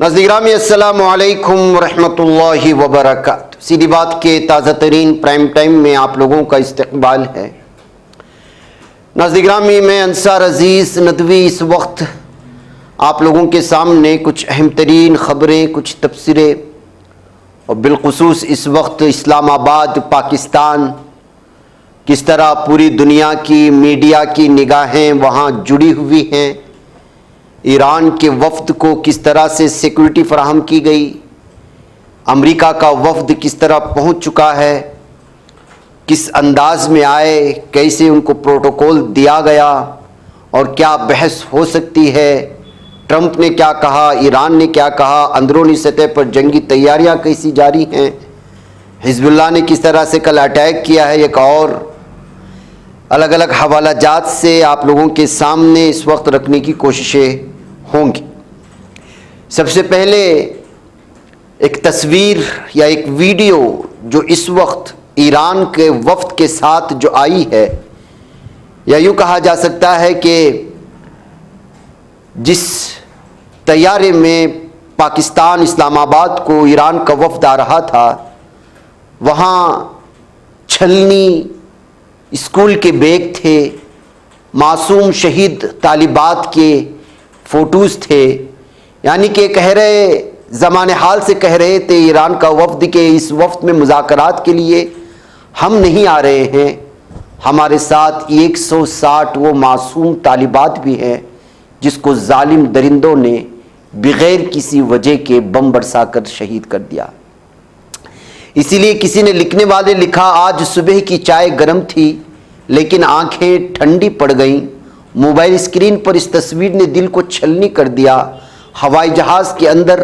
नाज़रीन अस्सलामु अलैकुम वरहमतुल्लाहि वबरकातुहू। सीधी बात के ताज़ा तरीन प्राइम टाइम में आप लोगों का इस्तकबाल है। नाज़रीन मैं अंसार अज़ीज़ नदवी इस वक्त आप लोगों के सामने कुछ अहम तरीन ख़बरें, कुछ तबसरे और बिलखुसूस इस वक्त इस्लामाबाद पाकिस्तान किस तरह पूरी दुनिया की मीडिया की निगाहें वहाँ जुड़ी हुई हैं, ईरान के वफ़द को किस तरह से सिक्योरिटी फराहम की गई, अमेरिका का वफ़द किस तरह पहुँच चुका है, किस अंदाज में आए, कैसे उनको प्रोटोकॉल दिया गया और क्या बहस हो सकती है, ट्रंप ने क्या कहा, ईरान ने क्या कहा, अंदरूनी सतह पर जंगी तैयारियां कैसी जारी हैं, हिज़्बुल्लाह ने किस तरह से कल अटैक किया है, एक और अलग अलग हवालाजात से आप लोगों के सामने इस वक्त रखने की कोशिशें होंगी। सबसे पहले एक तस्वीर या एक वीडियो जो इस वक्त ईरान के वफ़द के साथ जो आई है, या यूँ कहा जा सकता है कि जिस तैयारे में पाकिस्तान इस्लामाबाद को ईरान का वफ़द आ रहा था, वहाँ छलनी स्कूल के बैग थे, मासूम शहीद तालिबात के फ़ोटोज़ थे, यानी कि कह रहे ज़माने हाल से कह रहे थे ईरान का वफ़द के इस वफ़द में मुज़ाकरात के लिए हम नहीं आ रहे हैं, हमारे साथ 160 वो मासूम तालिबात भी हैं जिसको जालिम दरिंदों ने बग़ैर किसी वजह के बम बरसाकर शहीद कर दिया। इसीलिए किसी ने लिखने वाले लिखा, आज सुबह की चाय गर्म थी लेकिन आंखें ठंडी पड़ गईं, मोबाइल स्क्रीन पर इस तस्वीर ने दिल को छलनी कर दिया। हवाई जहाज़ के अंदर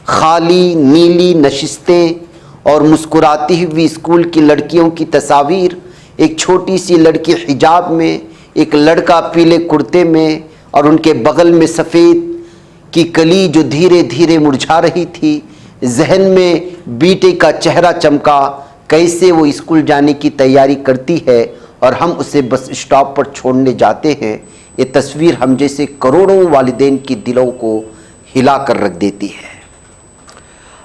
खाली नीली नशिस्तें और मुस्कुराती हुई स्कूल की लड़कियों की तस्वीर, एक छोटी सी लड़की हिजाब में, एक लड़का पीले कुर्ते में और उनके बगल में सफ़ेद की कली जो धीरे धीरे मुरझा रही थी। जहन में बेटे का चेहरा चमका, कैसे वो स्कूल जाने की तैयारी करती है और हम उसे बस स्टॉप पर छोड़ने जाते हैं। ये तस्वीर हम जैसे करोड़ों वालिदैन की दिलों को हिला कर रख देती है।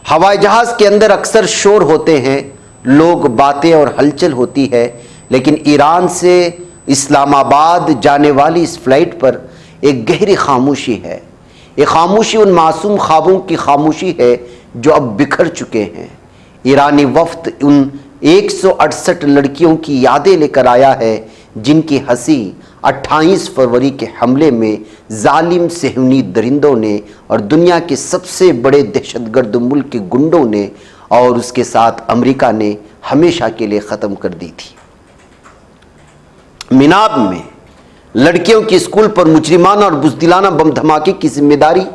हवाई जहाज़ के अंदर अक्सर शोर होते हैं, लोग, बातें और हलचल होती है, लेकिन ईरान से इस्लामाबाद जाने वाली इस फ्लाइट पर एक गहरी खामोशी है। ये खामोशी उन मासूम ख्वाबों की खामोशी है जो अब बिखर चुके हैं। ईरानी वफ़द उन 168 लड़कियों की यादें लेकर आया है जिनकी हंसी 28 फरवरी के हमले में जालिम सेहूनी दरिंदों ने और दुनिया के सबसे बड़े दहशतगर्द मुल्क के गुंडों ने और उसके साथ अमेरिका ने हमेशा के लिए ख़त्म कर दी थी। मिनाब में लड़कियों के स्कूल पर मुजरिमाना और बुज़दिलाना बम धमाके की जिम्मेदारी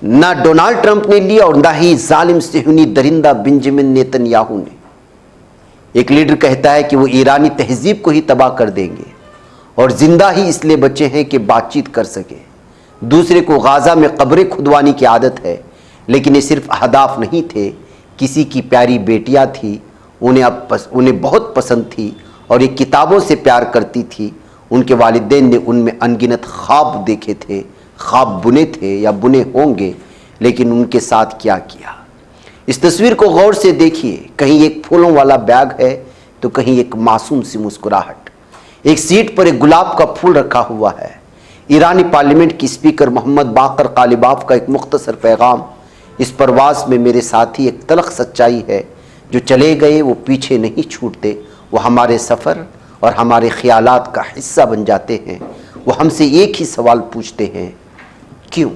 ना डोनाल्ड ट्रंप ने ली और ना ही जालिम सेहूनी दरिंदा बेंजामिन नेतन्याहू ने। एक लीडर कहता है कि वो ईरानी तहजीब को ही तबाह कर देंगे और जिंदा ही इसलिए बचे हैं कि बातचीत कर सके। दूसरे को गाज़ा में कब्रें खुदवाने की आदत है, लेकिन ये सिर्फ अहदाफ नहीं थे, किसी की प्यारी बेटियां थी, उन्हें बहुत पसंद थी और ये किताबों से प्यार करती थी। उनके वालिदैन ने उनमें अनगिनत ख्वाब देखे थे, ख्वाब बुने थे या बुने होंगे, लेकिन उनके साथ क्या किया। इस तस्वीर को गौर से देखिए, कहीं एक फूलों वाला बैग है तो कहीं एक मासूम सी मुस्कुराहट। एक सीट पर एक गुलाब का फूल रखा हुआ है। ईरानी पार्लियामेंट की स्पीकर मोहम्मद बाकर कालिबाफ का एक मुख्तसर पैगाम। इस परवाज़ में मेरे साथी एक तलख सच्चाई है, जो चले गए वो पीछे नहीं छूटते, वो हमारे सफ़र और हमारे ख्यालात का हिस्सा बन जाते हैं। वो हमसे एक ही सवाल पूछते हैं, क्यों?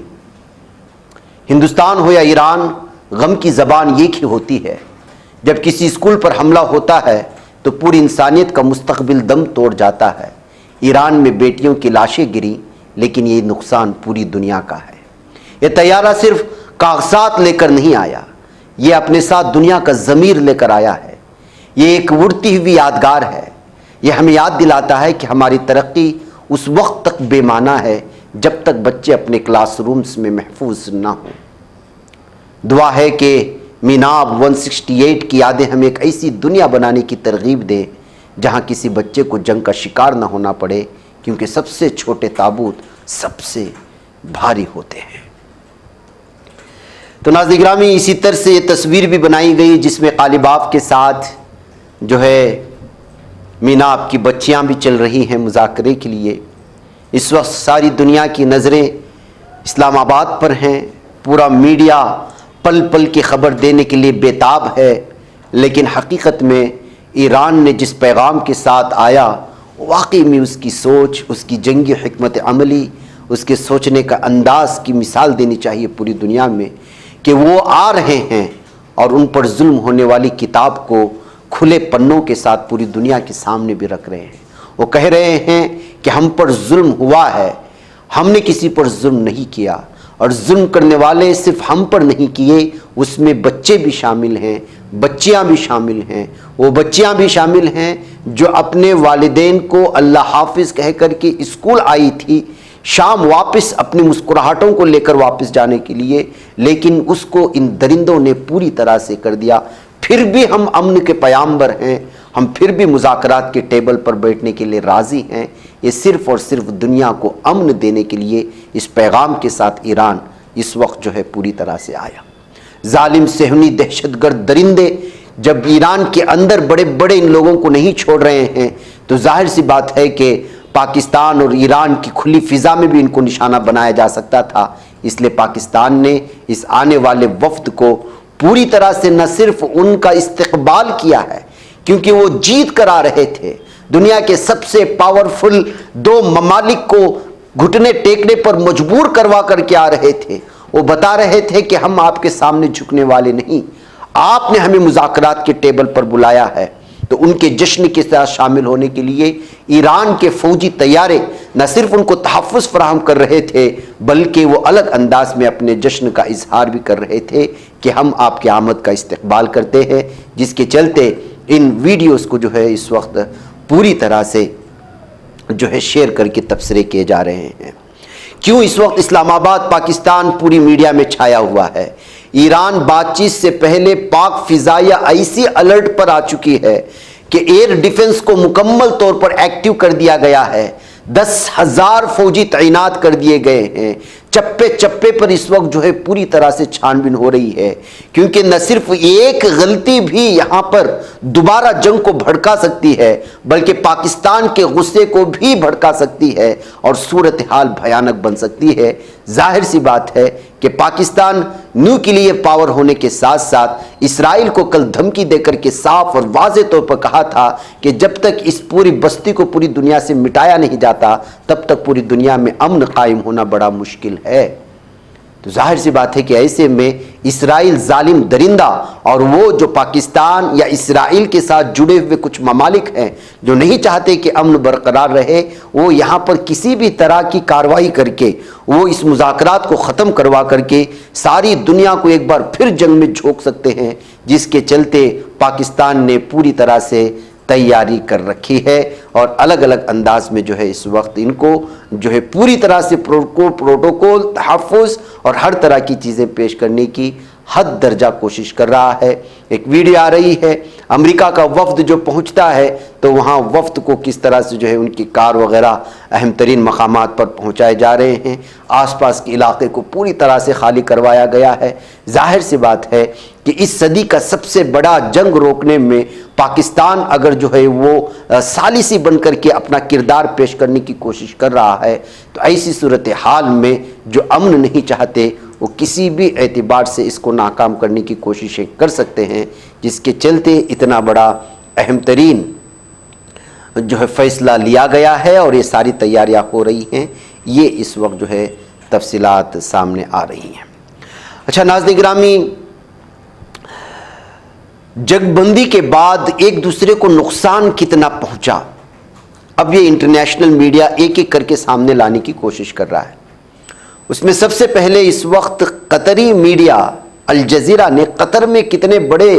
हिंदुस्तान हो या ईरान, गम की ज़बान एक ही होती है। जब किसी स्कूल पर हमला होता है तो पूरी इंसानियत का मुस्तकबिल दम तोड़ जाता है। ईरान में बेटियों की लाशें गिरी, लेकिन ये नुकसान पूरी दुनिया का है। ये तैयारा सिर्फ कागजात लेकर नहीं आया, ये अपने साथ दुनिया का ज़मीर लेकर आया है। ये एक उड़ती हुई यादगार है। ये हमें याद दिलाता है कि हमारी तरक्की उस वक्त तक बेमाना है जब तक बच्चे अपने क्लासरूम्स में महफूज ना हों। दुआ है कि मीनाब 168 की यादें हमें एक ऐसी दुनिया बनाने की तरगीब दें जहां किसी बच्चे को जंग का शिकार ना होना पड़े, क्योंकि सबसे छोटे ताबूत सबसे भारी होते हैं। तो नाज़रीन गिरामी, इसी तरह से ये तस्वीर भी बनाई गई जिसमें कालिबाफ के साथ जो है मीनाब की बच्चियां भी चल रही हैं मुज़ाकरे के लिए। इस वक्त सारी दुनिया की नज़रें इस्लामाबाद पर हैं, पूरा मीडिया पल पल की खबर देने के लिए बेताब है, लेकिन हकीकत में ईरान ने जिस पैगाम के साथ आया, वाकई में उसकी सोच, उसकी जंगी हिकमत अमली, उसके सोचने का अंदाज़ की मिसाल देनी चाहिए पूरी दुनिया में कि वो आ रहे हैं और उन पर जुल्म होने वाली किताब को खुले पन्नों के साथ पूरी दुनिया के सामने भी रख रहे हैं। वो कह रहे हैं कि हम पर जुल्म हुआ है, हमने किसी पर जुल्म नहीं किया, और जुल्म करने वाले सिर्फ हम पर नहीं किए, उसमें बच्चे भी शामिल हैं, बच्चियां भी शामिल हैं। वो बच्चियां भी शामिल हैं जो अपने वालिदैन को अल्लाह हाफिज़ कह कर के स्कूल आई थी, शाम वापस अपनी मुस्कुराहटों को लेकर वापस जाने के लिए, लेकिन उसको इन दरिंदों ने पूरी तरह से कर दिया। फिर भी हम अमन के पैगाम्बर हैं, हम फिर भी मुज़ाकरात के टेबल पर बैठने के लिए राज़ी हैं। ये सिर्फ़ और सिर्फ दुनिया को अमन देने के लिए इस पैगाम के साथ ईरान इस वक्त जो है पूरी तरह से आया। जालिम सेहनी दहशतगर्द दरिंदे जब ईरान के अंदर बड़े बड़े इन लोगों को नहीं छोड़ रहे हैं, तो जाहिर सी बात है कि पाकिस्तान और ईरान की खुली फ़िज़ा में भी इनको निशाना बनाया जा सकता था। इसलिए पाकिस्तान ने इस आने वाले वफ्द को पूरी तरह से न सिर्फ उनका इस्तकबाल किया है, क्योंकि वो जीत कर आ रहे थे, दुनिया के सबसे पावरफुल दो ममालिक को घुटने टेकने पर मजबूर करवा करके आ रहे थे। वो बता रहे थे कि हम आपके सामने झुकने वाले नहीं, आपने हमें मुज़ाकरात के टेबल पर बुलाया है। तो उनके जश्न के साथ शामिल होने के लिए ईरान के फौजी तैयारे न सिर्फ उनको तहफ़्फ़ुज़ फराहम कर रहे थे, बल्कि वो अलग अंदाज में अपने जश्न का इजहार भी कर रहे थे कि हम आपके आमद का इस्तकबाल करते हैं, जिसके चलते इन वीडियोस को जो है इस वक्त पूरी तरह से जो है शेयर करके तबसरे किए जा रहे हैं। क्यों इस वक्त इस्लामाबाद पाकिस्तान पूरी मीडिया में छाया हुआ है? ईरान बातचीत से पहले पाक फिजाइया ऐसी अलर्ट पर आ चुकी है कि एयर डिफेंस को मुकम्मल तौर पर एक्टिव कर दिया गया है। 10,000 फौजी तैनात कर दिए गए हैं। चप्पे चप्पे पर इस वक्त जो है पूरी तरह से छानबीन हो रही है, क्योंकि न सिर्फ एक गलती भी यहाँ पर दोबारा जंग को भड़का सकती है, बल्कि पाकिस्तान के गुस्से को भी भड़का सकती है और सूरत हाल भयानक बन सकती है। जाहिर सी बात है कि पाकिस्तान न्यूक्लियर पावर होने के साथ साथ इसराइल को कल धमकी देकर के साफ और वाज़े तौर पर कहा था कि जब तक इस पूरी बस्ती को पूरी दुनिया से मिटाया नहीं जाता, तब तक पूरी दुनिया में अमन कायम होना बड़ा मुश्किल है। तो जाहिर सी बात है कि ऐसे में इसराइल जालिम दरिंदा और वो जो पाकिस्तान या इसराइल के साथ जुड़े हुए कुछ ममालिक हैं जो नहीं चाहते कि अमन बरकरार रहे, वो यहाँ पर किसी भी तरह की कार्रवाई करके वो इस मुज़ाकरात को ख़त्म करवा करके सारी दुनिया को एक बार फिर जंग में झोंक सकते हैं, जिसके चलते पाकिस्तान ने पूरी तरह से तैयारी कर रखी है और अलग अलग अंदाज में जो है इस वक्त इनको जो है पूरी तरह से प्रोटोकॉल, तहफ़्फ़ुज़ और हर तरह की चीज़ें पेश करने की हद दर्जा कोशिश कर रहा है। एक वीडियो आ रही है, अमेरिका का वफ्द जो पहुंचता है तो वहाँ वफ्द को किस तरह से जो है उनकी कार वगैरह अहम तरीन मकामात पर पहुँचाए जा रहे हैं। आसपास के इलाके को पूरी तरह से खाली करवाया गया है। जाहिर सी बात है कि इस सदी का सबसे बड़ा जंग रोकने में पाकिस्तान अगर जो है वो सालिसी बन करके अपना किरदार पेश करने की कोशिश कर रहा है, तो ऐसी सूरत हाल में जो अमन नहीं चाहते वो किसी भी एतबार से इसको नाकाम करने की कोशिशें कर सकते हैं, जिसके चलते इतना बड़ा अहम तरीन जो है फ़ैसला लिया गया है और ये सारी तैयारियां हो रही हैं। ये इस वक्त जो है तफसीलात सामने आ रही हैं। अच्छा नाज़रीन गिरामी, जगबंदी के बाद एक दूसरे को नुकसान कितना पहुंचा, अब ये इंटरनेशनल मीडिया एक एक करके सामने लाने की कोशिश कर रहा है। उसमें सबसे पहले इस वक्त कतरी मीडिया अल जज़ीरा ने कतर में कितने बड़े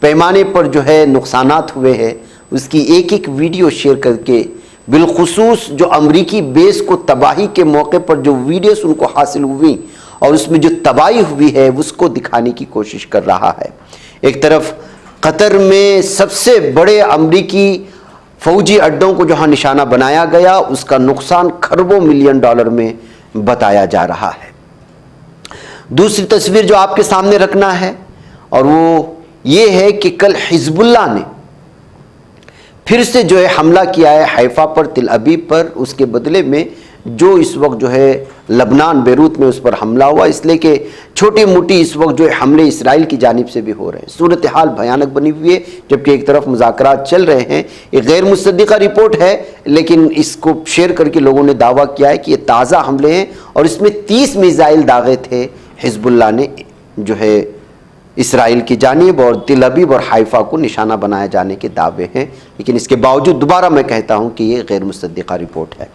पैमाने पर जो है नुकसानात हुए हैं उसकी एक एक वीडियो शेयर करके, बिलखुसूस जो अमरीकी बेस को तबाही के मौके पर जो वीडियोस उनको हासिल हुई और उसमें जो तबाही हुई है उसको दिखाने की कोशिश कर रहा है। एक तरफ कतर में सबसे बड़े अमरीकी फ़ौजी अड्डों को जहाँ निशाना बनाया गया, उसका नुकसान खरबों मिलियन डॉलर में बताया जा रहा है। दूसरी तस्वीर जो आपके सामने रखना है और वो ये है कि कल हिजबुल्लाह ने फिर से जो है हमला किया है हैफा पर, तिल अबीब पर। उसके बदले में जो इस वक्त जो है लबनान बेरूत में उस पर हमला हुआ, इसलिए कि छोटी मोटी इस वक्त जो है हमले इसराइल की जानिब से भी हो रहे हैं। सूरत हाल भयानक बनी हुई है, जबकि एक तरफ मुज़ाकरात चल रहे हैं। एक गैर मुसद्दिक़ा रिपोर्ट है, लेकिन इसको शेयर करके लोगों ने दावा किया है कि ये ताज़ा हमले हैं और इसमें 30 मिसाइल दागे थे हिजबुल्लाह ने जो है इसराइल की जानिब, और तिल अबीब और हैफा को निशाना बनाए जाने के दावे हैं। लेकिन इसके बावजूद दोबारा मैं कहता हूं कि ये गैर मुसद्दिक़ा रिपोर्ट है।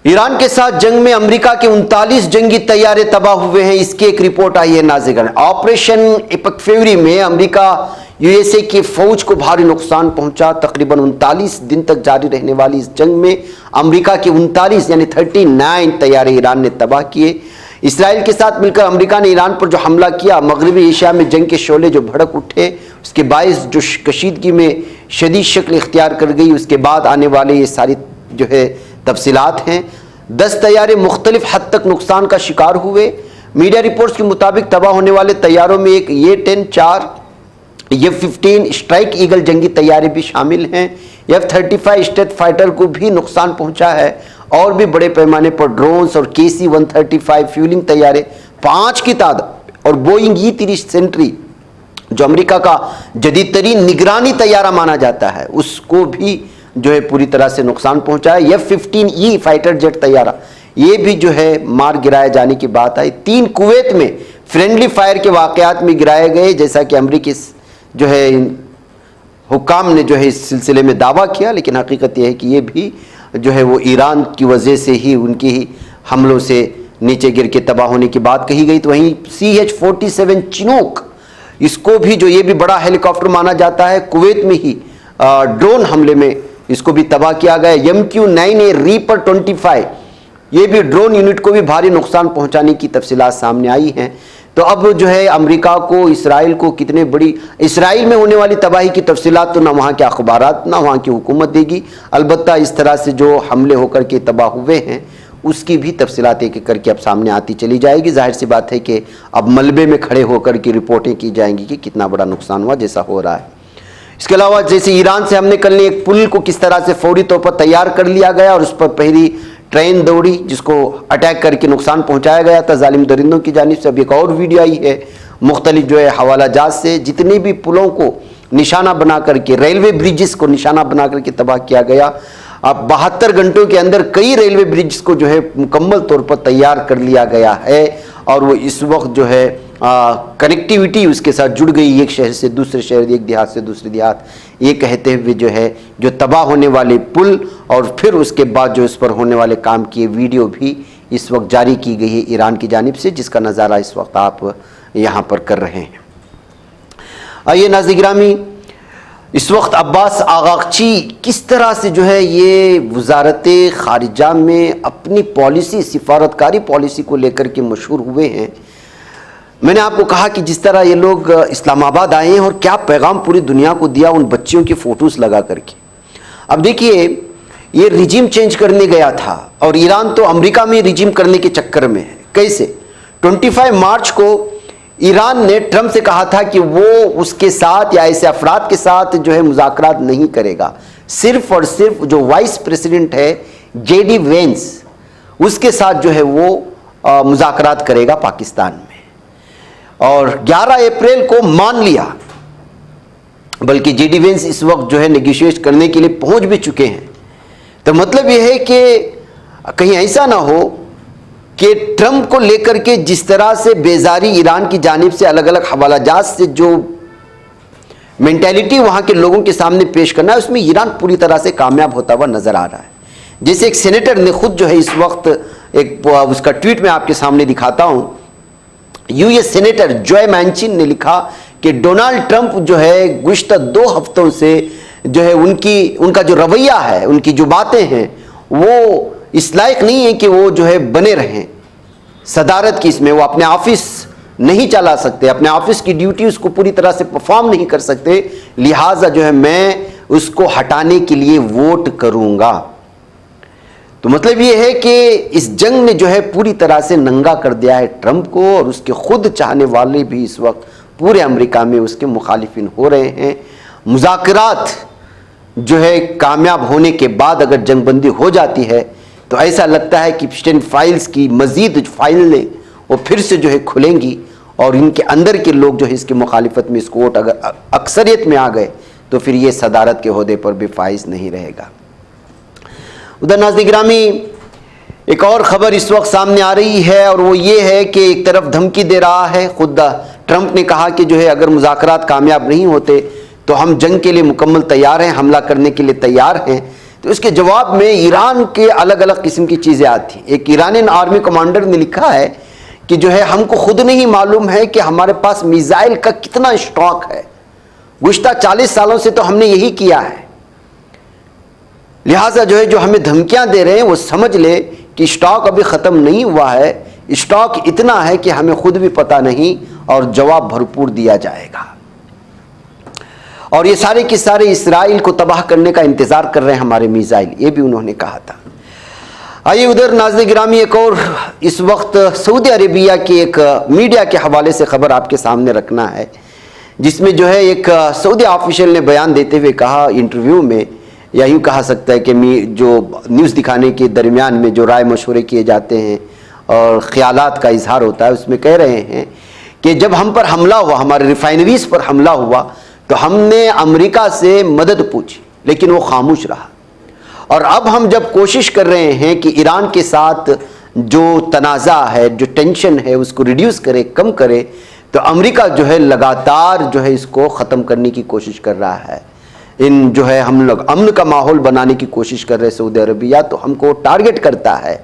ईरान के साथ जंग में अमेरिका के 39 जंगी तैयारे तबाह हुए हैं, इसकी एक रिपोर्ट आई है नाज़रीन। ऑपरेशन एपिक फेवरी में अमेरिका यूएसए की फौज को भारी नुकसान पहुंचा। तकरीबन 39 दिन तक जारी रहने वाली इस जंग में अमेरिका के 39 यानी 39 तैयारे ईरान ने तबाह किए। इसराइल के साथ मिलकर अमेरिका ने ईरान पर जो हमला किया, मगरबी एशिया में जंग के शोले जो भड़क उठे, उसके बायस जो कशीदगी में शदीद शक्ल इख्तियार कर गई, उसके बाद आने वाले ये सारी जो है तफसीलात हैं। 10 तैयारे मुख्तलिफ हद तक नुकसान का शिकार हुए। मीडिया रिपोर्ट्स के मुताबिक तबाह होने वाले तैयारों में एक Ye-10 4 F-15 स्ट्राइक ईगल जंगी तैयारे भी शामिल हैं। F-35 स्टेल्थ फाइटर को भी नुकसान पहुंचा है, और भी बड़े पैमाने पर ड्रोन्स और KC-135 फ्यूलिंग तैयारे 5 की तादाद, और बोइंग E-30 सेंट्री जो अमेरिका का जदीद तरीन निगरानी तैयारा माना जाता है, उसको भी जो है पूरी तरह से नुकसान पहुंचा है। F-15E फाइटर जेट तैयारा ये भी जो है मार गिराए जाने की बात आई। 3 कुवैत में फ्रेंडली फायर के वाकयात में गिराए गए, जैसा कि अमेरिकी जो है हुक्काम ने जो है इस सिलसिले में दावा किया। लेकिन हकीकत यह है कि ये भी जो है वो ईरान की वजह से ही, उनकी ही हमलों से नीचे गिर के तबाह होने की बात कही गई। तो वहीं CH-47 चिनूक, इसको भी जो ये भी बड़ा हेलीकॉप्टर माना जाता है, कुवैत में ही ड्रोन हमले में इसको भी तबाह किया गया। MQ-9A रीपर 25 ये भी ड्रोन यूनिट को भी भारी नुकसान पहुंचाने की तफसीलात सामने आई हैं। तो अब जो है अमेरिका को, इसराइल को कितने बड़ी, इसराइल में होने वाली तबाही की तफसीलात तो ना वहाँ के अखबारात ना वहाँ की हुकूमत देगी, अलबत्ता इस तरह से जो हमले होकर के तबाह हुए हैं उसकी भी तफसीलात एक एक करके अब सामने आती चली जाएगी। जाहिर सी बात है कि अब मलबे में खड़े होकर की रिपोर्टें की जाएंगी कि कितना बड़ा नुकसान हुआ, जैसा हो रहा है। इसके अलावा जैसे ईरान से हमने कल एक पुल को किस तरह से फौरी तौर पर तैयार कर लिया गया और उस पर पहली ट्रेन दौड़ी जिसको अटैक करके नुकसान पहुंचाया गया था जालिम दरिंदों की जानिब से। अब एक और वीडियो आई है मुख्तलिफ जो है हवाला जहाज से, जितने भी पुलों को निशाना बना करके, रेलवे ब्रिजेस को निशाना बना करके तबाह किया गया। अब 72 घंटों के अंदर कई रेलवे ब्रिज को जो है मुकम्मल तौर पर तैयार कर लिया गया है, और वो इस वक्त जो है कनेक्टिविटी उसके साथ जुड़ गई, एक शहर से दूसरे शहर, एक देहात से दूसरे देहात, ये कहते हुए जो है जो तबाह होने वाले पुल और फिर उसके बाद जो इस पर होने वाले काम की वीडियो भी इस वक्त जारी की गई है ईरान की जानिब से, जिसका नज़ारा इस वक्त आप यहाँ पर कर रहे हैं। आइए नाज़रीन गिरामी, इस वक्त अब्बास आगाकची किस तरह से जो है ये वजारत खारिजा में अपनी पॉलिसी, सिफारतकारी पॉलिसी को लेकर के मशहूर हुए हैं। मैंने आपको कहा कि जिस तरह ये लोग इस्लामाबाद आए हैं और क्या पैगाम पूरी दुनिया को दिया उन बच्चियों की फ़ोटोज़ लगा करके। अब देखिए, ये रिजीम चेंज करने गया था और ईरान तो अमेरिका में रिजीम करने के चक्कर में है। कैसे? 25 मार्च को ईरान ने ट्रंप से कहा था कि वो उसके साथ या ऐसे अफराद के साथ जो है मुज़ाकरात नहीं करेगा, सिर्फ और सिर्फ जो वाइस प्रेसिडेंट है JD वेंस उसके साथ जो है वो मुज़ाकरात करेगा पाकिस्तान में। और 11 अप्रैल को मान लिया, बल्कि JD वेंस इस वक्त जो है नेगोशिएट करने के लिए पहुंच भी चुके हैं। तो मतलब यह है कि कहीं ऐसा ना हो कि ट्रंप को लेकर के जिस तरह से बेजारी ईरान की जानिब से अलग अलग हवालाजात से जो मेंटालिटी वहाँ के लोगों के सामने पेश करना है, उसमें ईरान पूरी तरह से कामयाब होता हुआ नज़र आ रहा है। जैसे एक सेनेटर ने खुद जो है इस वक्त एक उसका ट्वीट में आपके सामने दिखाता हूँ। US सेनेटर जॉय मैंचिन ने लिखा कि डोनाल्ड ट्रंप जो है गुज़िश्ता 2 हफ्तों से जो है उनका जो रवैया है, उनकी जो बातें हैं, वो इस लायक नहीं है कि वो जो है बने रहें सदारत की इसमें। वो अपने ऑफिस नहीं चला सकते, अपने ऑफिस की ड्यूटी उसको पूरी तरह से परफॉर्म नहीं कर सकते, लिहाजा जो है मैं उसको हटाने के लिए वोट करूंगा। तो मतलब ये है कि इस जंग ने जो है पूरी तरह से नंगा कर दिया है ट्रंप को, और उसके खुद चाहने वाले भी इस वक्त पूरे अमेरिका में उसके मुखालिफिन हो रहे हैं। मुज़ाकरात जो है कामयाब होने के बाद अगर जंगबंदी हो जाती है तो ऐसा लगता है कि एप्स्टाइन फाइल्स की मज़ीद फाइलें वो फिर से जो है खुलेंगी, और इनके अंदर के लोग जो है इसकी मुखालिफत में, इसको वोट अगर अक्सरियत में आ गए तो फिर ये सदारत के ओहदे पर भी फाइज नहीं रहेगा। उधर नाज़रीन गिरामी, एक और ख़बर इस वक्त सामने आ रही है, और वो ये है कि एक तरफ धमकी दे रहा है, खुद ट्रंप ने कहा कि जो है अगर मुज़ाकरात कामयाब नहीं होते तो हम जंग के लिए मुकम्मल तैयार हैं, हमला करने के लिए तैयार हैं। तो इसके जवाब में ईरान के अलग अलग किस्म की चीज़ें आती। एक ईरानियन आर्मी कमांडर ने लिखा है कि जो है हमको खुद नहीं मालूम है कि हमारे पास मिसाइल का कितना स्टॉक है, गुज़श्ता 40 सालों से तो हमने यही किया है, लिहाजा जो है जो हमें धमकियां दे रहे हैं वो समझ ले कि स्टॉक अभी ख़त्म नहीं हुआ है, स्टॉक इतना है कि हमें खुद भी पता नहीं, और जवाब भरपूर दिया जाएगा। और ये सारे के सारे इसराइल को तबाह करने का इंतज़ार कर रहे हैं हमारे मिसाइल, ये भी उन्होंने कहा था। आइए उधर नाज़रीन गिरामी, एक और इस वक्त सऊदी अरेबिया की एक मीडिया के हवाले से ख़बर आपके सामने रखना है, जिसमें जो है एक सऊदी ऑफिशियल ने बयान देते हुए कहा इंटरव्यू में, या यूँ कहा सकता है कि जो न्यूज़ दिखाने के दरमियान में जो राय मशवरे किए जाते हैं और ख़यालात का इजहार होता है, उसमें कह रहे हैं कि जब हम पर हमला हुआ, हमारे रिफाइनरीज पर हमला हुआ, तो हमने अमेरिका से मदद पूछी लेकिन वो खामोश रहा, और अब हम जब कोशिश कर रहे हैं कि ईरान के साथ जो तनाज़ा है, जो टेंशन है, उसको रिड्यूस करे, कम करे, तो अमेरिका जो है लगातार जो है इसको ख़त्म करने की कोशिश कर रहा है। इन जो है हम लोग अमन का माहौल बनाने की कोशिश कर रहे हैं सऊदी अरबिया, तो हमको टारगेट करता है।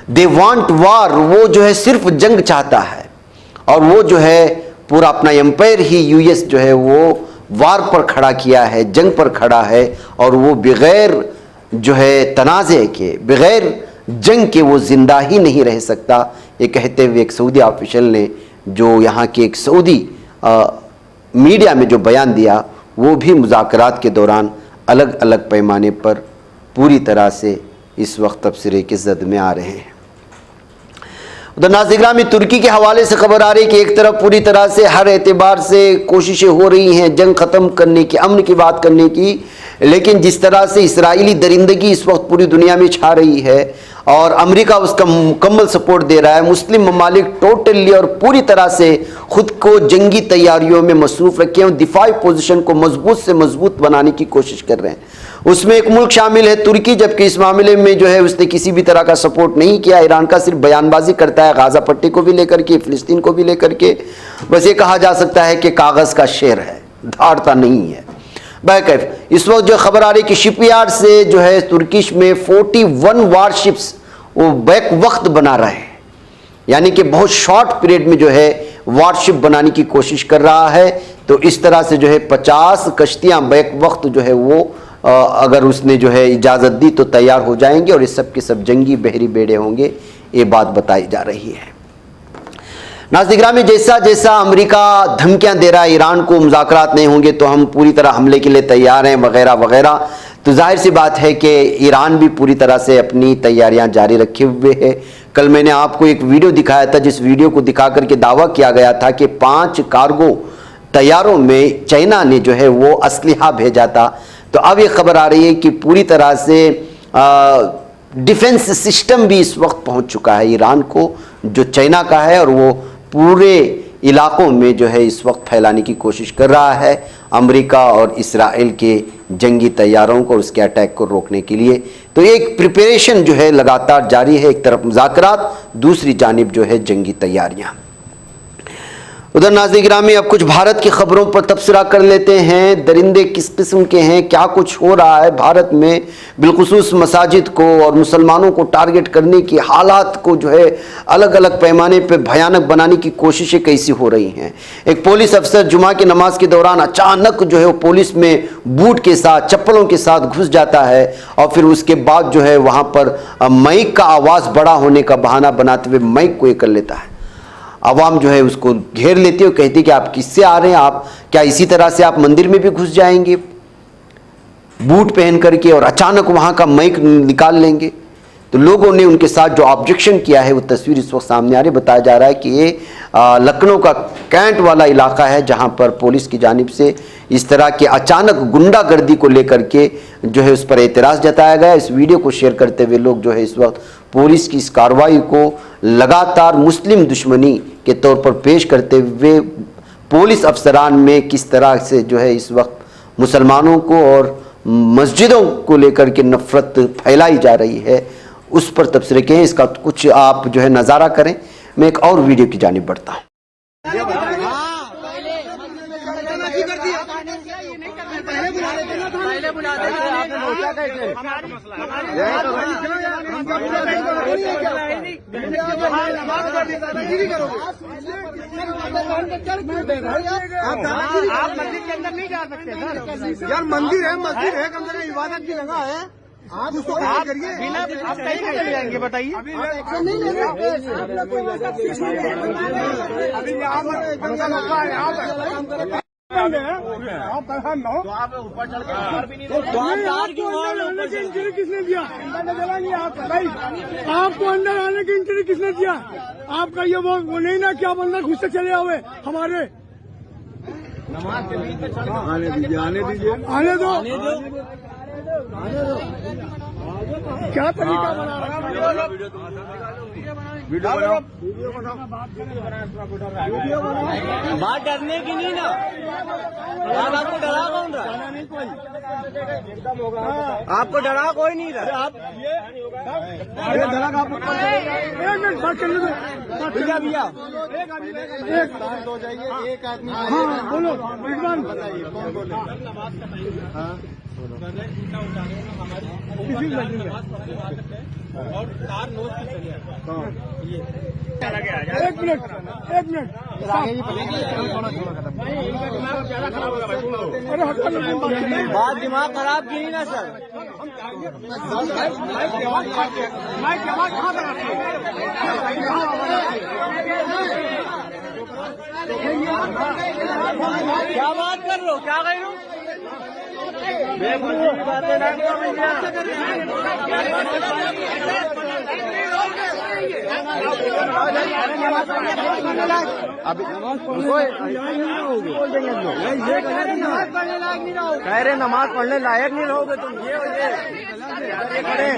दे वांट वार, वो जो है सिर्फ जंग चाहता है, और वो जो है पूरा अपना एम्पायर ही यूएस जो है वो वार पर खड़ा किया है, जंग पर खड़ा है, और वो बगैर जो है तनाज़े के, बगैर जंग के वो ज़िंदा ही नहीं रह सकता। ये कहते हुए एक सऊदी ऑफिशियल ने जो यहाँ के एक सऊदी मीडिया में जो बयान दिया, वो भी मुज़ाकरात के दौरान अलग अलग पैमाने पर पूरी तरह से इस वक्त तबसरे की ज़द में आ रहे हैं। उधर नाज़रीन में तुर्की के हवाले से खबर आ रही है कि एक तरफ पूरी तरह से हर एतबार से कोशिशें हो रही हैं जंग ख़त्म करने की, अमन की बात करने की, लेकिन जिस तरह से इसराइली दरिंदगी इस वक्त पूरी दुनिया में छा रही है और अमेरिका उसका मुकम्मल सपोर्ट दे रहा है, मुस्लिम ममालिक टोटली और पूरी तरह से ख़ुद को जंगी तैयारियों में मसरूफ़ रखे हैं, दिफाई पोजीशन को मजबूत से मजबूत बनाने की कोशिश कर रहे हैं। उसमें एक मुल्क शामिल है तुर्की, जबकि इस मामले में जो है उसने किसी भी तरह का सपोर्ट नहीं किया। ईरान का सिर्फ बयानबाजी करता है, गाज़ा पट्टी को भी लेकर के, फ़िलिस्तीन को भी लेकर के। बस ये कहा जा सकता है कि कागज़ का शेर है, धारता नहीं है। बैकैफ इस वक्त जो खबर आ रही है कि शिपयार्ड से जो है तुर्किश में 41 वारशिप्स वो बैक वक्त बना रहे हैं, यानी कि बहुत शॉर्ट पीरियड में जो है वारशिप बनाने की कोशिश कर रहा है। तो इस तरह से जो है 50 कश्तियाँ बैक वक्त जो है वो अगर उसने जो है इजाज़त दी तो तैयार हो जाएंगे, और इस सब के सब जंगी बहरी बेड़े होंगे, ये बात बताई जा रही है। नाज़रीन में जैसा जैसा अमेरिका धमकियां दे रहा है ईरान को, मुज़ाकरात नहीं होंगे तो हम पूरी तरह हमले के लिए तैयार हैं वगैरह वगैरह, तो जाहिर सी बात है कि ईरान भी पूरी तरह से अपनी तैयारियां जारी रखे हुए है। कल मैंने आपको एक वीडियो दिखाया था, जिस वीडियो को दिखा करके दावा किया गया था कि 5 कार्गो तैयारों में चाइना ने जो है वो असलहा भेजा था। तो अब ये खबर आ रही है कि पूरी तरह से डिफेंस सिस्टम भी इस वक्त पहुंच चुका है ईरान को, जो चाइना का है, और वो पूरे इलाकों में जो है इस वक्त फैलाने की कोशिश कर रहा है अमेरिका और इसराइल के जंगी तैयारों को, उसके अटैक को रोकने के लिए। तो एक प्रिपरेशन जो है लगातार जारी है, एक तरफ मुज़ाकरात, दूसरी जानिब जो है जंगी तैयारियाँ। उधर नाज़रीन गिरामी अब कुछ भारत की खबरों पर तबसरा कर लेते हैं। दरिंदे किस किस्म के हैं, क्या कुछ हो रहा है भारत में, बिलखुसूस मसाजिद को और मुसलमानों को टारगेट करने की हालात को जो है अलग अलग पैमाने पर भयानक बनाने की कोशिशें कैसी हो रही हैं। एक पुलिस अफसर जुमा की नमाज के दौरान अचानक जो है वो पुलिस में बूट के साथ, चप्पलों के साथ घुस जाता है, और फिर उसके बाद जो है वहाँ पर माइक का आवाज़ बड़ा होने का बहाना बनाते हुए माइक को ये कर लेता है। आवाम जो है उसको घेर लेती है और कहती है कि आप किससे आ रहे हैं, आप क्या इसी तरह से आप मंदिर में भी घुस जाएंगे बूट पहन करके और अचानक वहाँ का माइक निकाल लेंगे। तो लोगों ने उनके साथ जो ऑब्जेक्शन किया है वो तस्वीर इस वक्त सामने आ रही। बताया जा रहा है कि ये लखनऊ का कैंट वाला इलाका है जहां पर पुलिस की जानिब से इस तरह के अचानक गुंडागर्दी को लेकर के जो है उस पर एतराज़ जताया गया। इस वीडियो को शेयर करते हुए लोग जो है इस वक्त पुलिस की इस कार्रवाई को लगातार मुस्लिम दुश्मनी के तौर पर पेश करते हुए पुलिस अफसरान में किस तरह से जो है इस वक्त मुसलमानों को और मस्जिदों को लेकर के नफरत फैलाई जा रही है उस पर तबसरे के हैं। इसका कुछ आप जो है नज़ारा करें। मैं एक और वीडियो की जानिब बढ़ता हूँ। आप मस्जिद के अंदर नहीं जा सकते सर। यार मंदिर है कम से कम इबादत की जगह है। आप उसको करिए। आप कहीं कैसे जाएंगे बताइए। एक्शन नहीं ले रहे। अभी यहाँ आप ऊपर चढ़ के इंट्री किसने दिया? आपको अंदर आने की इंट्री किसने दिया? आपका ये वो नहीं ना कि आप अंदर घुस से चले आओगे हमारे। आने दीजिए आने दो। क्या तरीका बना रहा है? वीडियो बनाओ। बात डरने की नहीं ना। आपको डरा कौन रहा? आपको डरा कोई नहीं रहा। आप डरा आपको एक मिनट बात करने दो भैया। एक हो जाइए। एक आदमी हाँ बोलो विद्वान बताइए कौन बोले। और कार नोट एक मिनट बात दिमाग खराब की नहीं ना सर। क्या बात कर रहे हो? क्या कह रहे हो? कह रहे नमाज पढ़ने लायक नहीं रहोगे तुम। ये खड़े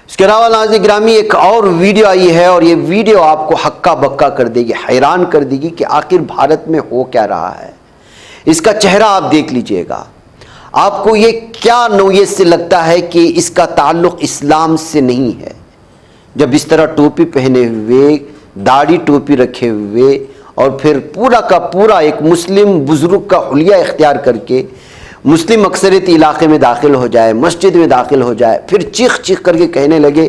इसके अलावा नाज़रीन गिरामी एक और वीडियो आई है और ये वीडियो आपको हक्का बक्का कर देगी, हैरान कर देगी कि आखिर भारत में हो क्या रहा है। इसका चेहरा आप देख लीजिएगा। आपको ये क्या नौयत से लगता है कि इसका ताल्लुक इस्लाम से नहीं है? जब इस तरह टोपी पहने हुए, दाढ़ी टोपी रखे हुए और फिर पूरा का पूरा एक मुस्लिम बुजुर्ग का हुलिया इख्तियार करके मुस्लिम अक्सरियत इलाके में दाखिल हो जाए, मस्जिद में दाखिल हो जाए, फिर चीख चीख करके कहने लगे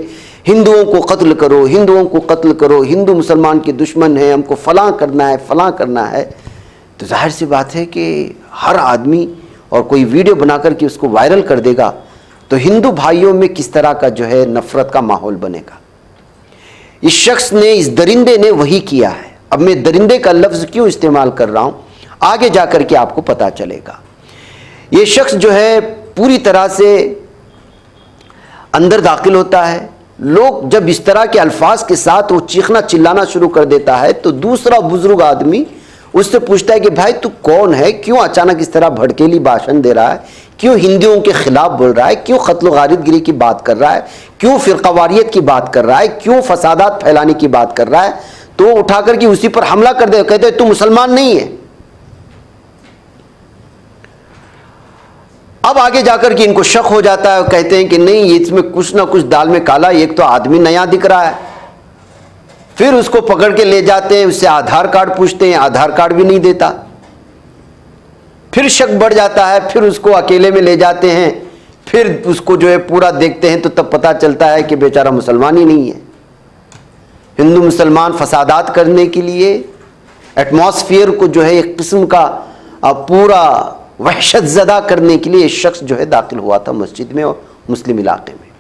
हिंदुओं को कत्ल करो, हिंदुओं को कत्ल करो, हिंदू मुसलमान के दुश्मन हैं, हमको फलां करना है फलां करना है। तो जाहिर सी बात है कि हर आदमी और कोई वीडियो बना करके उसको वायरल कर देगा तो हिंदू भाइयों में किस तरह का जो है नफरत का माहौल बनेगा। इस शख्स ने, इस दरिंदे ने वही किया है। अब मैं दरिंदे का लफ्ज़ क्यों इस्तेमाल कर रहा हूँ आगे जा कर के आपको पता चलेगा। ये शख्स जो है पूरी तरह से अंदर दाखिल होता है। लोग जब इस तरह के अल्फाज के साथ वो चीखना चिल्लाना शुरू कर देता है तो दूसरा बुजुर्ग आदमी उससे पूछता है कि भाई तू कौन है, क्यों अचानक इस तरह भड़केली भाषण दे रहा है, क्यों हिंदुओं के खिलाफ बोल रहा है, क्यों कत्ल गारिदगिरी की बात कर रहा है, क्यों फिरकावारियत की बात कर रहा है, क्यों फसादात फैलाने की बात कर रहा है। तो उठा करके उसी पर हमला कर दे, कहते तू मुसलमान नहीं है। अब आगे जाकर के इनको शक हो जाता है, कहते हैं कि नहीं इसमें कुछ ना कुछ दाल में काला, एक तो आदमी नया दिख रहा है। फिर उसको पकड़ के ले जाते हैं, उससे आधार कार्ड पूछते हैं, आधार कार्ड भी नहीं देता। फिर शक बढ़ जाता है, फिर उसको अकेले में ले जाते हैं, फिर उसको जो है पूरा देखते हैं तो तब पता चलता है कि बेचारा मुसलमान ही नहीं है। हिंदू मुसलमान फसादात करने के लिए एटमॉस्फेयर को जो है एक किस्म का पूरा वहशत ज़दा करने के लिए शख्स जो है दाखिल हुआ था मस्जिद में और मुस्लिम इलाके में।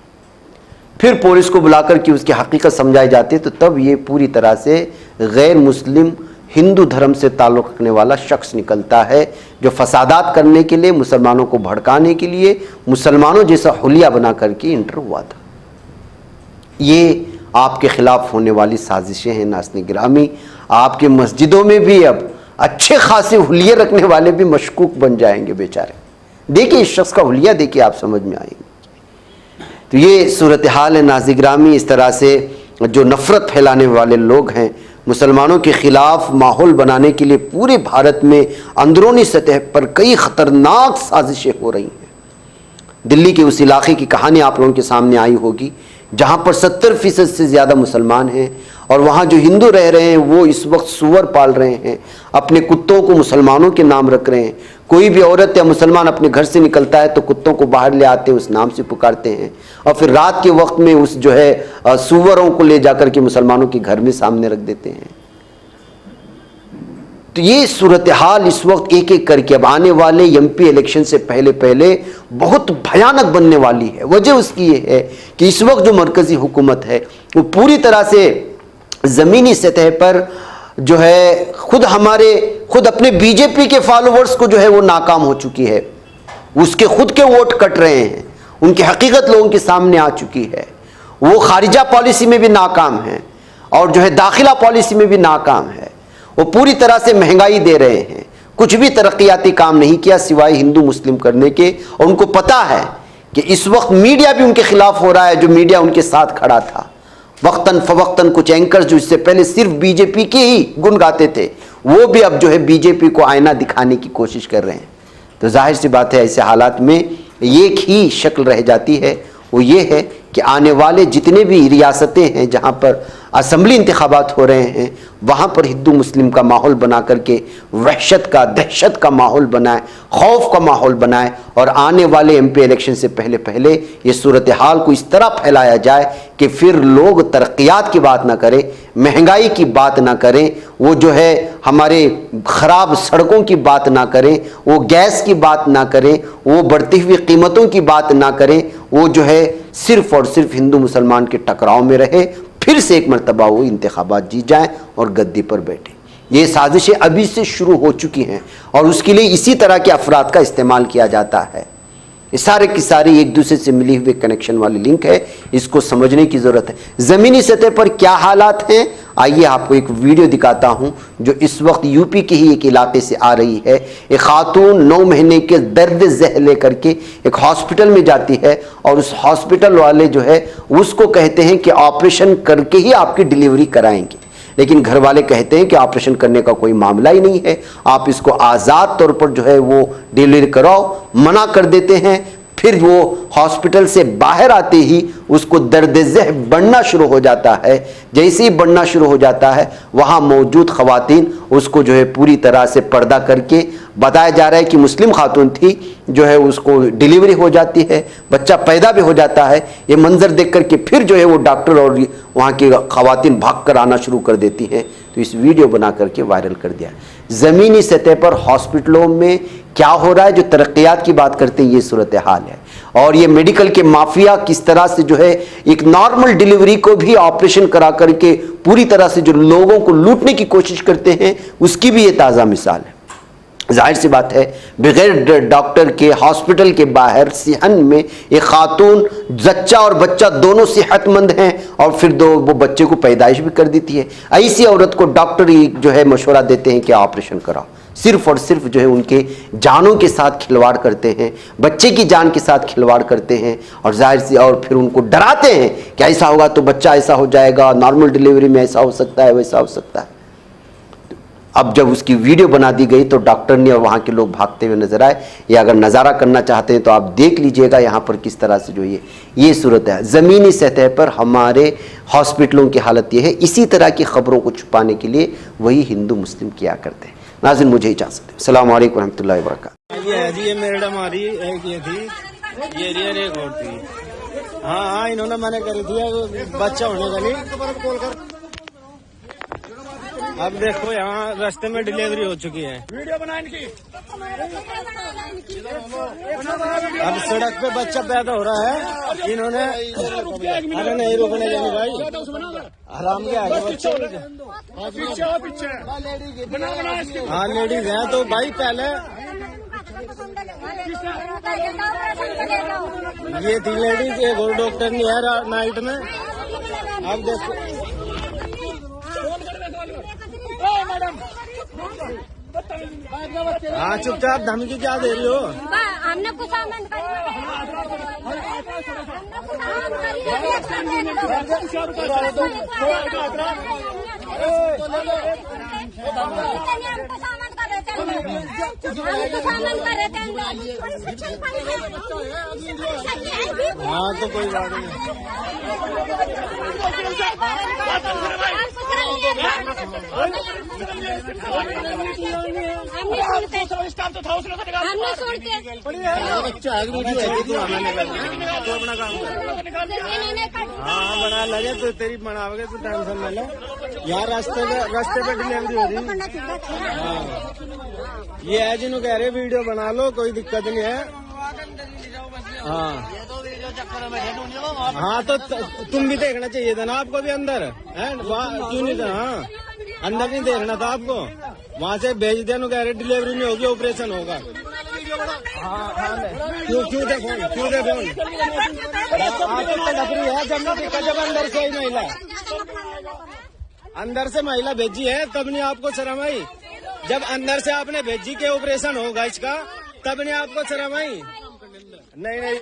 फिर पुलिस को बुलाकर के उसकी हकीकत समझाई जाती है तो तब ये पूरी तरह से गैर मुस्लिम हिंदू धर्म से ताल्लुक़ रखने वाला शख्स निकलता है, जो फसादात करने के लिए, मुसलमानों को भड़काने के लिए मुसलमानों जैसा हुलिया बना करके इंटर हुआ था। ये आपके खिलाफ होने वाली साजिशें हैं नाज़रीन गिरामी। आपके मस्जिदों में भी अब अच्छे खासे हुलिये रखने वाले भी मशकूक बन जाएंगे बेचारे। देखिए इस शख्स का हुलिया देखिए, आप समझ में आएंगे। तो ये सूरत हाल है नाज़रीन गिरामी। इस तरह से जो नफ़रत फैलाने वाले लोग हैं, मुसलमानों के ख़िलाफ़ माहौल बनाने के लिए पूरे भारत में अंदरूनी सतह पर कई ख़तरनाक साजिशें हो रही हैं। दिल्ली के उस इलाके की कहानी आप लोगों के सामने आई होगी, जहाँ पर 70% से ज़्यादा मुसलमान हैं और वहाँ जो हिंदू रह रहे हैं वो इस वक्त सूअर पाल रहे हैं, अपने कुत्तों को मुसलमानों के नाम रख रहे हैं। कोई भी औरत या मुसलमान अपने घर से निकलता है तो कुत्तों को बाहर ले आते हैं, उस नाम से पुकारते हैं और फिर रात के वक्त में उस जो है सूअरों को ले जाकर के मुसलमानों के घर में सामने रख देते हैं। तो ये सूरत हाल इस वक्त एक एक करके अब आने वाले एमपी इलेक्शन से पहले पहले बहुत भयानक बनने वाली है। वजह उसकी ये है कि इस वक्त जो मरकजी हुकूमत है वो पूरी तरह से ज़मीनी सतह पर जो है खुद अपने बीजेपी के फॉलोअर्स को जो है वो नाकाम हो चुकी है। उसके खुद के वोट कट रहे हैं, उनकी हकीकत लोगों के सामने आ चुकी है। वो खारिजा पॉलिसी में भी नाकाम है और जो है दाखिला पॉलिसी में भी नाकाम है। वो पूरी तरह से महंगाई दे रहे हैं, कुछ भी तरक्याती काम नहीं किया सिवाय हिंदू मुस्लिम करने के। और उनको पता है कि इस वक्त मीडिया भी उनके खिलाफ हो रहा है, जो मीडिया उनके साथ खड़ा था। वक्तन फवक्तन कुछ एंकर्स जो इससे पहले सिर्फ बीजेपी के ही गुण गाते थे, वो भी अब जो है बीजेपी को आईना दिखाने की कोशिश कर रहे हैं। तो जाहिर सी बात है ऐसे हालात में एक ही शक्ल रह जाती है, वो ये है कि आने वाले जितने भी रियासतें हैं जहाँ पर असम्बली इंतखाबात हो रहे हैं, वहाँ पर हिंदू मुस्लिम का माहौल बना करके वहशत का, दहशत का माहौल बनाए, खौफ का माहौल बनाए और आने वाले एमपी इलेक्शन से पहले पहले ये सूरत हाल को इस तरह फैलाया जाए कि फिर लोग तरक्यात की बात ना करें, महंगाई की बात ना करें, वो जो है हमारे ख़राब सड़कों की बात ना करें, वो गैस की बात ना करें, वो बढ़ती हुई कीमतों की बात ना करें। वो जो है सिर्फ़ और सिर्फ हिंदू मुसलमान के टकराव में रहे, फिर से एक मरतबा वो इंतखाबात जीत जाएं और गद्दी पर बैठे। ये साजिशें अभी से शुरू हो चुकी हैं और उसके लिए इसी तरह के अफराद का इस्तेमाल किया जाता है। ये सारे की सारी एक दूसरे से मिली हुई कनेक्शन वाली लिंक है, इसको समझने की ज़रूरत है। ज़मीनी सतह पर क्या हालात हैं, आइए आपको एक वीडियो दिखाता हूँ जो इस वक्त यूपी के ही एक इलाके से आ रही है। एक खातून 9 महीने के दर्द ज़ह लेकर के एक हॉस्पिटल में जाती है और उस हॉस्पिटल वाले जो है उसको कहते हैं कि ऑपरेशन करके ही आपकी डिलीवरी कराएंगे, लेकिन घर वाले कहते हैं कि ऑपरेशन करने का कोई मामला ही नहीं है, आप इसको आज़ाद तौर पर जो है वो डिलीवरी कराओ, मना कर देते हैं। फिर वो हॉस्पिटल से बाहर आते ही उसको दर्द-ए-ज़ह बढ़ना शुरू हो जाता है। जैसे ही बढ़ना शुरू हो जाता है वहाँ मौजूद ख़वातीन उसको जो है पूरी तरह से पर्दा करके, बताया जा रहा है कि मुस्लिम खातून थी, जो है उसको डिलीवरी हो जाती है, बच्चा पैदा भी हो जाता है। ये मंजर देख कर के फिर जो है वो डॉक्टर और वहाँ की ख़वातीन भाग कर आना शुरू कर देती हैं। तो इस वीडियो बना करके वायरल कर दिया। ज़मीनी सतह पर हॉस्पिटलों में क्या हो रहा है, जो तरक्यात की बात करते हैं, ये सूरत हाल है। और ये मेडिकल के माफिया किस तरह से जो है एक नॉर्मल डिलीवरी को भी ऑपरेशन करा करके पूरी तरह से जो लोगों को लूटने की कोशिश करते हैं, उसकी भी ये ताज़ा मिसाल है। जाहिर सी बात है बगैर डॉक्टर के हॉस्पिटल के बाहर सिहन में एक खातून, जच्चा और बच्चा दोनों सेहतमंद हैं और फिर वो बच्चे को पैदाइश भी कर देती है। ऐसी औरत को डॉक्टर जो है मशवरा देते हैं कि ऑपरेशन कराओ, सिर्फ और सिर्फ जो है उनके जानों के साथ खिलवाड़ करते हैं, बच्चे की जान के साथ खिलवाड़ करते हैं और जाहिर सी और फिर उनको डराते हैं कि ऐसा होगा तो बच्चा ऐसा हो जाएगा, नॉर्मल डिलीवरी में ऐसा हो सकता है, वैसा हो सकता है। अब जब उसकी वीडियो बना दी गई तो डॉक्टर ने और वहाँ के लोग भागते हुए नजर आए। ये अगर नज़ारा करना चाहते हैं तो आप देख लीजिएगा यहाँ पर किस तरह से जो ये सूरत है। ज़मीनी सतह पर हमारे हॉस्पिटलों की हालत ये है। इसी तरह की खबरों को छुपाने के लिए वही हिंदू मुस्लिम किया करते हैं। नाज़रीन मुझे इजाज़त दें। अस्सलाम वालेकुम रहमतुल्लाहि व बरकातहू। ये मैडम आ रही है, ये थी, ये रियल एक और थी। हाँ, इन्होंने मैंने करी थी बच्चा होने का नहीं। अब देखो यहाँ रास्ते में डिलीवरी हो चुकी है। वीडियो बनाने की। अब सड़क पे बच्चा पैदा हो रहा है, इन्होंने अरे नहीं रुकने जाने भाई। हराम के आगे बच्चे पीछे हो पीछे बना बना इसके हाँ लेडीज हैं तो भाई पहले ये थी लेडीज, एक और डॉक्टर नहीं है नाइट में। अब देखो हाँ चुपचाप धमकी क्या दे रही हो? हमने कुछ सामान हाँ तो कोई बात नहीं। हमने छोड़ के बच्चा आगे वीडियो है तो हमें तो अपना काम कर। हाँ बना लगे तो तेरी बनाओगे तो टेंशन न ले। यहाँ रास्ते पे डिलीवरी हो रही। हाँ ये है जिन्होंने कह रहे वीडियो बना लो, कोई दिक्कत नहीं है। हाँ हाँ तो तुम भी देखना चाहिए था ना आपको भी अंदर है, क्यों नहीं था? हाँ अंदर नहीं देखना था आपको, वहाँ से भेज दिया। कह रहे डिलीवरी नहीं होगी, ऑपरेशन होगा। क्यों दे फोन लकड़ी है जब अंदर से ही महिला, अंदर से महिला भेजी है तब नहीं आपको शर्म आई? जब अंदर से आपने भेजी के ऑपरेशन होगा इसका तब नहीं आपको शर्म आई? नहीं